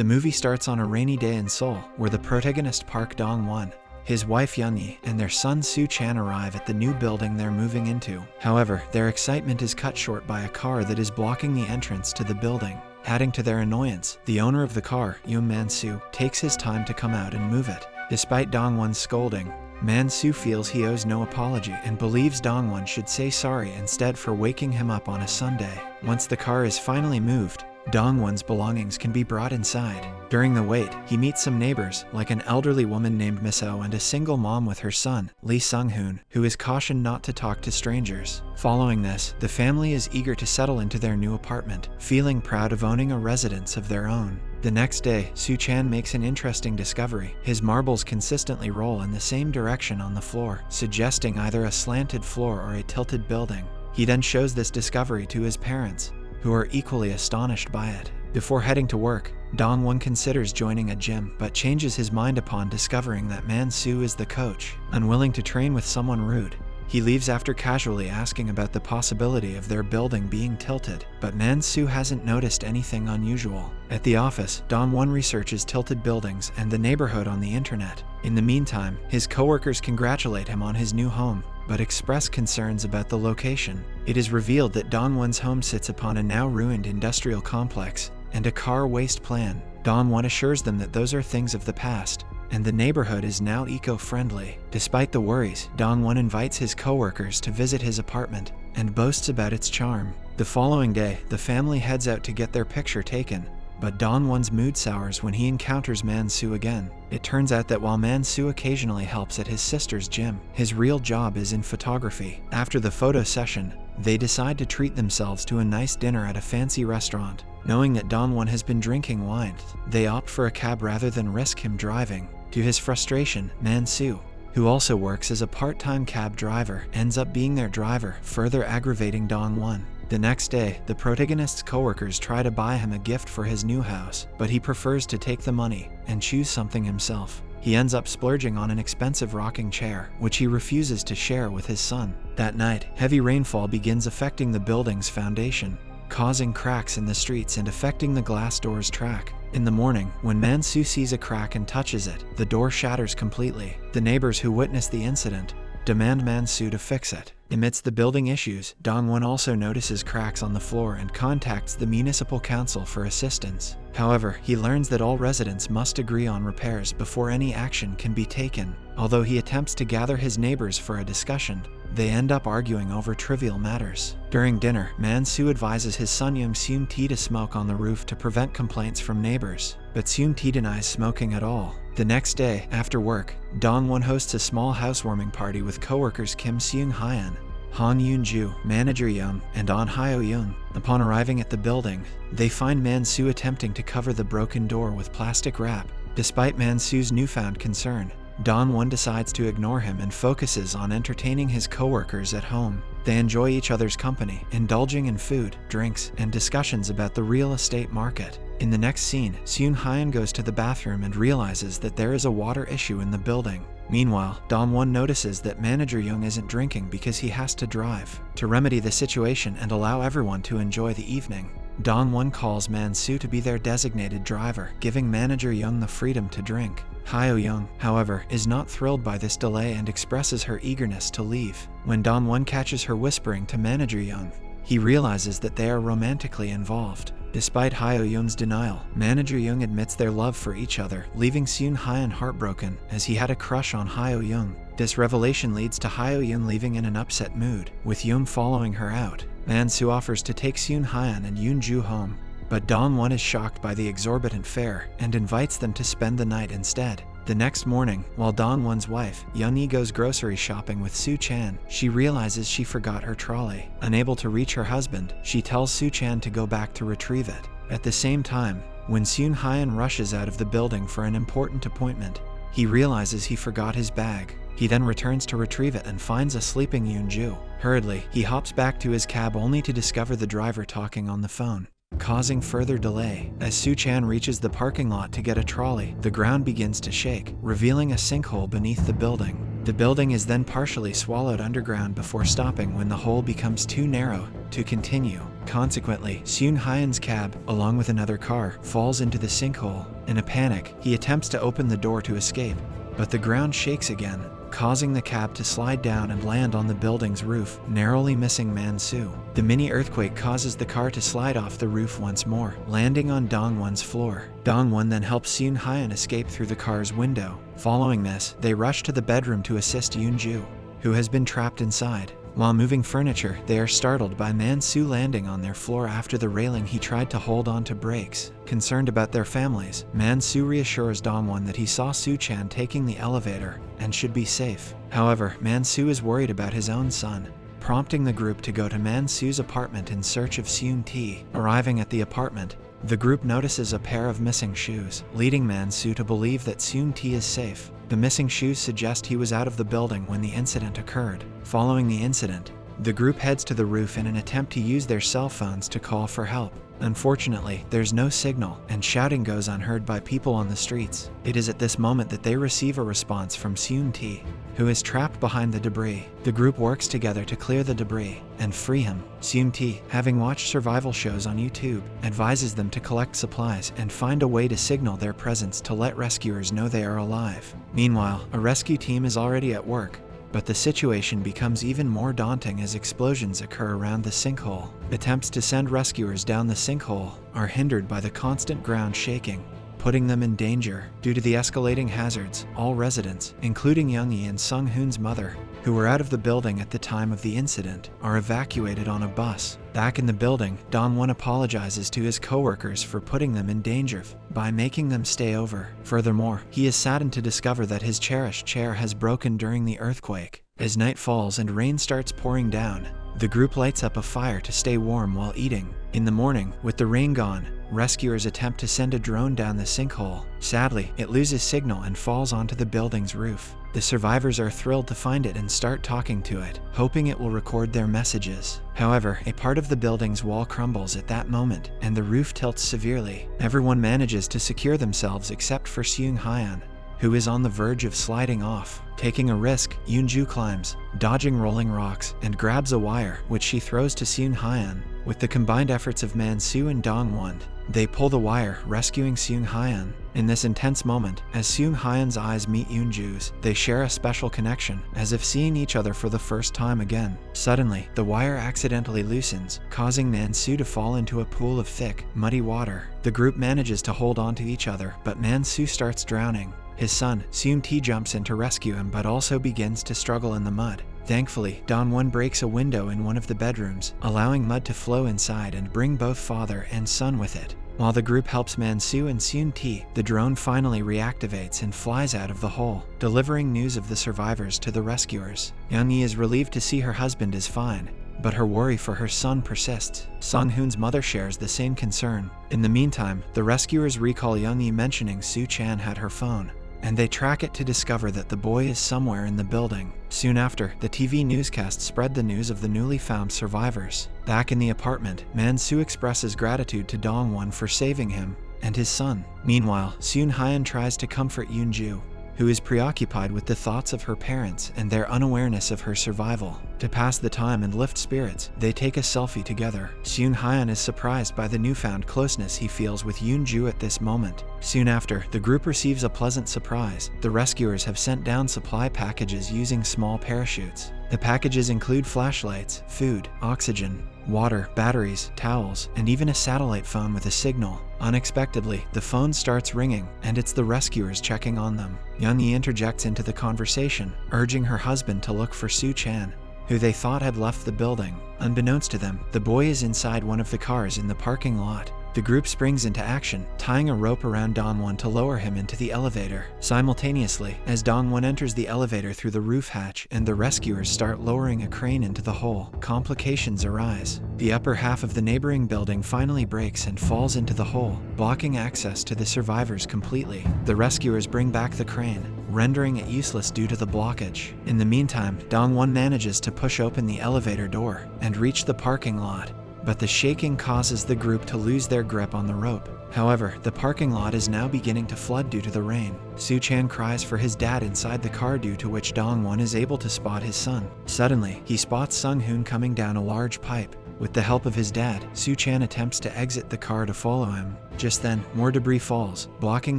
The movie starts on a rainy day in Seoul, where the protagonist Park Dong-won, his wife Young-yi, and their son Soo-chan arrive at the new building they're moving into. However, their excitement is cut short by a car that is blocking the entrance to the building. Adding to their annoyance, the owner of the car, Yoon Man-soo, takes his time to come out and move it. Despite Dong-won's scolding, Man-soo feels he owes no apology and believes Dong-won should say sorry instead for waking him up on a Sunday. Once the car is finally moved, Dong-won's belongings can be brought inside. During the wait, he meets some neighbors, like an elderly woman named Miss Oh and a single mom with her son, Lee Sung-hoon, who is cautioned not to talk to strangers. Following this, the family is eager to settle into their new apartment, feeling proud of owning a residence of their own. The next day, Soo-chan makes an interesting discovery. His marbles consistently roll in the same direction on the floor, suggesting either a slanted floor or a tilted building. He then shows this discovery to his parents, who are equally astonished by it. Before heading to work, Dong-won considers joining a gym, but changes his mind upon discovering that Man-soo is the coach. Unwilling to train with someone rude, he leaves after casually asking about the possibility of their building being tilted, but Man-soo hasn't noticed anything unusual. At the office, Dong-won researches tilted buildings and the neighborhood on the internet. In the meantime, his coworkers congratulate him on his new home, but express concerns about the location. It is revealed that Dong-won's home sits upon a now ruined industrial complex and a car waste plan. Dong-won assures them that those are things of the past, and the neighborhood is now eco-friendly. Despite the worries, Dong-won invites his coworkers to visit his apartment and boasts about its charm. The following day, the family heads out to get their picture taken, but Dong-won's mood sours when he encounters Man-soo again. It turns out that while Man-soo occasionally helps at his sister's gym, his real job is in photography. After the photo session, they decide to treat themselves to a nice dinner at a fancy restaurant. Knowing that Dong-won has been drinking wine, they opt for a cab rather than risk him driving. To his frustration, Man-soo, who also works as a part-time cab driver, ends up being their driver, further aggravating Dong-won. The next day, the protagonist's coworkers try to buy him a gift for his new house, but he prefers to take the money and choose something himself. He ends up splurging on an expensive rocking chair, which he refuses to share with his son. That night, heavy rainfall begins affecting the building's foundation, causing cracks in the streets and affecting the glass door's track. In the morning, when Man-soo sees a crack and touches it, the door shatters completely. The neighbors who witness the incident demand Man-soo to fix it. Amidst the building issues, Dong-won also notices cracks on the floor and contacts the municipal council for assistance. However, he learns that all residents must agree on repairs before any action can be taken. Although he attempts to gather his neighbors for a discussion, they end up arguing over trivial matters. During dinner, Man-soo advises his son Young-seun-tae to smoke on the roof to prevent complaints from neighbors, but Seun-tae denies smoking at all. The next day, after work, Dong-won hosts a small housewarming party with coworkers Kim Seung-hyun, Han Yoon-ju, manager Young, and An Hyo-young. Upon arriving at the building, they find Man-soo attempting to cover the broken door with plastic wrap. Despite Man-soo's newfound concern, Dong-won decides to ignore him and focuses on entertaining his coworkers at home. They enjoy each other's company, indulging in food, drinks, and discussions about the real estate market. In the next scene, Seun-hyun goes to the bathroom and realizes that there is a water issue in the building. Meanwhile, Dong-won notices that manager Young isn't drinking because he has to drive. To remedy the situation and allow everyone to enjoy the evening, Dong-won calls Man-soo to be their designated driver, giving manager Young the freedom to drink. Hyo-young, however, is not thrilled by this delay and expresses her eagerness to leave. When Dong-won catches her whispering to manager Young, he realizes that they are romantically involved. Despite Hyo-young's denial, manager Young admits their love for each other, leaving Seun-hyun heartbroken as he had a crush on Hyo-young. This revelation leads to Hyo-young leaving in an upset mood, with Young following her out. Man-soo offers to take Seun-hyun and Yoon-ju home, but Dong-won is shocked by the exorbitant fare and invites them to spend the night instead. The next morning, while Dong-won's wife, Young-yi, goes grocery shopping with Soo-chan, she realizes she forgot her trolley. Unable to reach her husband, she tells Soo-chan to go back to retrieve it. At the same time, when Seun-hyun rushes out of the building for an important appointment, he realizes he forgot his bag. He then returns to retrieve it and finds a sleeping Yoon-ju. Hurriedly, he hops back to his cab only to discover the driver talking on the phone, causing further delay. As Soo-chan reaches the parking lot to get a trolley, the ground begins to shake, revealing a sinkhole beneath the building. The building is then partially swallowed underground before stopping when the hole becomes too narrow to continue. Consequently, Seung Hyan's cab, along with another car, falls into the sinkhole. In a panic, he attempts to open the door to escape, but the ground shakes again, causing the cab to slide down and land on the building's roof, narrowly missing Man-soo. The mini-earthquake causes the car to slide off the roof once more, landing on Dong-won's floor. Dong-won then helps Seung Hyan escape through the car's window. Following this, they rush to the bedroom to assist Yoon-ju, who has been trapped inside. While moving furniture, they are startled by Man-soo landing on their floor after the railing he tried to hold on to breaks. Concerned about their families, Man-soo reassures Dong-won that he saw Soo-chan taking the elevator and should be safe. However, Man-soo is worried about his own son, prompting the group to go to Man-soo's apartment in search of Seung-tae. Arriving at the apartment, the group notices a pair of missing shoes, leading Man-soo to believe that Seung-tae is safe. The missing shoes suggest he was out of the building when the incident occurred. Following the incident, the group heads to the roof in an attempt to use their cell phones to call for help. Unfortunately, there's no signal, and shouting goes unheard by people on the streets. It is at this moment that they receive a response from Seung-tae, who is trapped behind the debris. The group works together to clear the debris and free him. Seung-tae, having watched survival shows on YouTube, advises them to collect supplies and find a way to signal their presence to let rescuers know they are alive. Meanwhile, a rescue team is already at work, but the situation becomes even more daunting as explosions occur around the sinkhole. Attempts to send rescuers down the sinkhole are hindered by the constant ground shaking, putting them in danger. Due to the escalating hazards, all residents, including Young-hee and Sung-hoon's mother, who were out of the building at the time of the incident, are evacuated on a bus. Back in the building, Dong-won apologizes to his co-workers for putting them in danger by making them stay over. Furthermore, he is saddened to discover that his cherished chair has broken during the earthquake. As night falls and rain starts pouring down, the group lights up a fire to stay warm while eating. In the morning, with the rain gone, rescuers attempt to send a drone down the sinkhole. Sadly, it loses signal and falls onto the building's roof. The survivors are thrilled to find it and start talking to it, hoping it will record their messages. However, a part of the building's wall crumbles at that moment, and the roof tilts severely. Everyone manages to secure themselves except for Seung Hyan, who is on the verge of sliding off. Taking a risk, Yoon-ju climbs, dodging rolling rocks, and grabs a wire, which she throws to Seung Hyan. With the combined efforts of Man-soo and Dong-won, they pull the wire, rescuing Seung Hyan. In this intense moment, as Seung Hyan's eyes meet Yoon-ju's, they share a special connection, as if seeing each other for the first time again. Suddenly, the wire accidentally loosens, causing Man-soo to fall into a pool of thick, muddy water. The group manages to hold on to each other, but Man-soo starts drowning. His son, Seung-tae, jumps in to rescue him but also begins to struggle in the mud. Thankfully, Dong-won breaks a window in one of the bedrooms, allowing mud to flow inside and bring both father and son with it. While the group helps Man-soo and Seung-tae, the drone finally reactivates and flies out of the hole, delivering news of the survivors to the rescuers. Young-hee is relieved to see her husband is fine, but her worry for her son persists. Sung-hoon's mother shares the same concern. In the meantime, the rescuers recall Young-hee mentioning Soo-chan had her phone, and they track it to discover that the boy is somewhere in the building. Soon after, the TV newscast spread the news of the newly found survivors. Back in the apartment, Man-soo expresses gratitude to Dong-won for saving him and his son. Meanwhile, Seung Hyan tries to comfort Yoon-ju, who is preoccupied with the thoughts of her parents and their unawareness of her survival. To pass the time and lift spirits, they take a selfie together. Seung Hyan is surprised by the newfound closeness he feels with Yoon-ju at this moment. Soon after, the group receives a pleasant surprise. The rescuers have sent down supply packages using small parachutes. The packages include flashlights, food, oxygen, water, batteries, towels, and even a satellite phone with a signal. Unexpectedly, the phone starts ringing, and it's the rescuers checking on them. Young-hee interjects into the conversation, urging her husband to look for Soo-chan, who they thought had left the building. Unbeknownst to them, the boy is inside one of the cars in the parking lot. The group springs into action, tying a rope around Dong-won to lower him into the elevator. Simultaneously, as Dong-won enters the elevator through the roof hatch and the rescuers start lowering a crane into the hole, complications arise. The upper half of the neighboring building finally breaks and falls into the hole, blocking access to the survivors completely. The rescuers bring back the crane, rendering it useless due to the blockage. In the meantime, Dong-won manages to push open the elevator door and reach the parking lot, but the shaking causes the group to lose their grip on the rope. However, the parking lot is now beginning to flood due to the rain. Soo-chan cries for his dad inside the car, due to which Dong-won is able to spot his son. Suddenly, he spots Sung-hoon coming down a large pipe. With the help of his dad, Soo-chan attempts to exit the car to follow him. Just then, more debris falls, blocking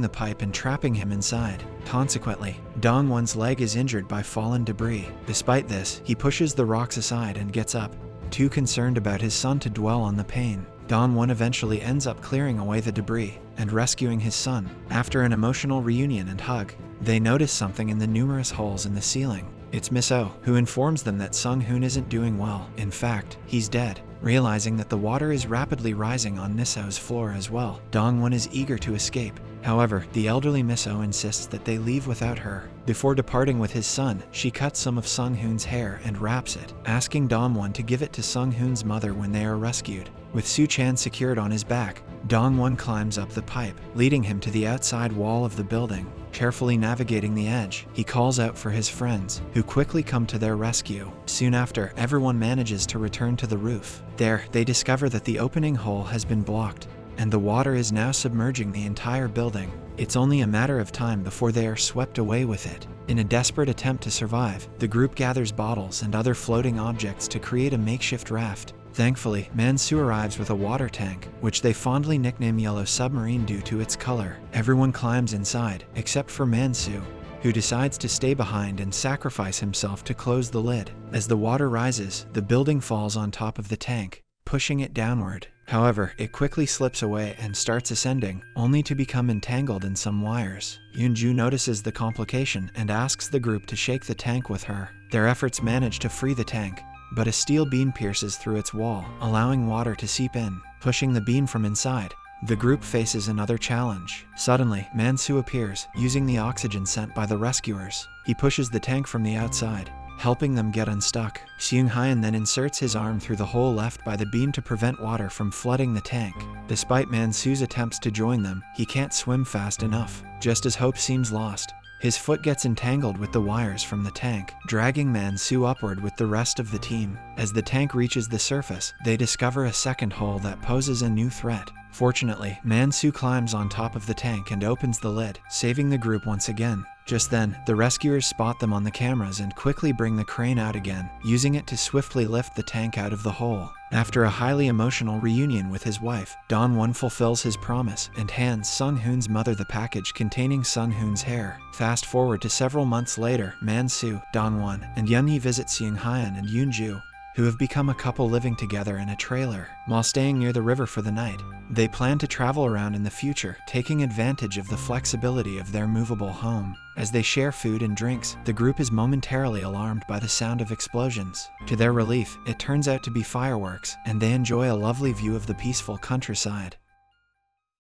the pipe and trapping him inside. Consequently, Dong-won's leg is injured by fallen debris. Despite this, he pushes the rocks aside and gets up, too concerned about his son to dwell on the pain. Dong-won eventually ends up clearing away the debris and rescuing his son. After an emotional reunion and hug, they notice something in the numerous holes in the ceiling. It's Miss Oh, who informs them that Sung-hoon isn't doing well. In fact, he's dead. Realizing that the water is rapidly rising on Miss Oh's floor as well, Dong-won is eager to escape. However, the elderly Miss Oh insists that they leave without her. Before departing with his son, she cuts some of Sung-hoon's hair and wraps it, asking Dong-won to give it to Sung-hoon's mother when they are rescued. With Soo-chan secured on his back, Dong-won climbs up the pipe, leading him to the outside wall of the building. Carefully navigating the edge, he calls out for his friends, who quickly come to their rescue. Soon after, everyone manages to return to the roof. There, they discover that the opening hole has been blocked, and the water is now submerging the entire building. It's only a matter of time before they are swept away with it. In a desperate attempt to survive, the group gathers bottles and other floating objects to create a makeshift raft. Thankfully, Man-soo arrives with a water tank, which they fondly nickname Yellow Submarine due to its color. Everyone climbs inside, except for Man-soo, who decides to stay behind and sacrifice himself to close the lid. As the water rises, the building falls on top of the tank, pushing it downward. However, it quickly slips away and starts ascending, only to become entangled in some wires. Yoon-ju notices the complication and asks the group to shake the tank with her. Their efforts manage to free the tank, but a steel beam pierces through its wall, allowing water to seep in, pushing the beam from inside. The group faces another challenge. Suddenly, Man-soo appears, using the oxygen sent by the rescuers. He pushes the tank from the outside, helping them get unstuck. Seung-hyun then inserts his arm through the hole left by the beam to prevent water from flooding the tank. Despite Man-soo's attempts to join them, he can't swim fast enough. Just as hope seems lost, his foot gets entangled with the wires from the tank, dragging Man-soo upward with the rest of the team. As the tank reaches the surface, they discover a second hole that poses a new threat. Fortunately, Man-soo climbs on top of the tank and opens the lid, saving the group once again. Just then, the rescuers spot them on the cameras and quickly bring the crane out again, using it to swiftly lift the tank out of the hole. After a highly emotional reunion with his wife, Dong-won fulfills his promise and hands Sung-hoon's mother the package containing Sung-hoon's hair. Fast forward to several months later, Man-soo, Dong-won, and Yeon-hee visit Seung-hyun and Yoon-ju, who have become a couple living together in a trailer. While staying near the river for the night, they plan to travel around in the future, taking advantage of the flexibility of their movable home. As they share food and drinks, the group is momentarily alarmed by the sound of explosions. To their relief, it turns out to be fireworks, and they enjoy a lovely view of the peaceful countryside.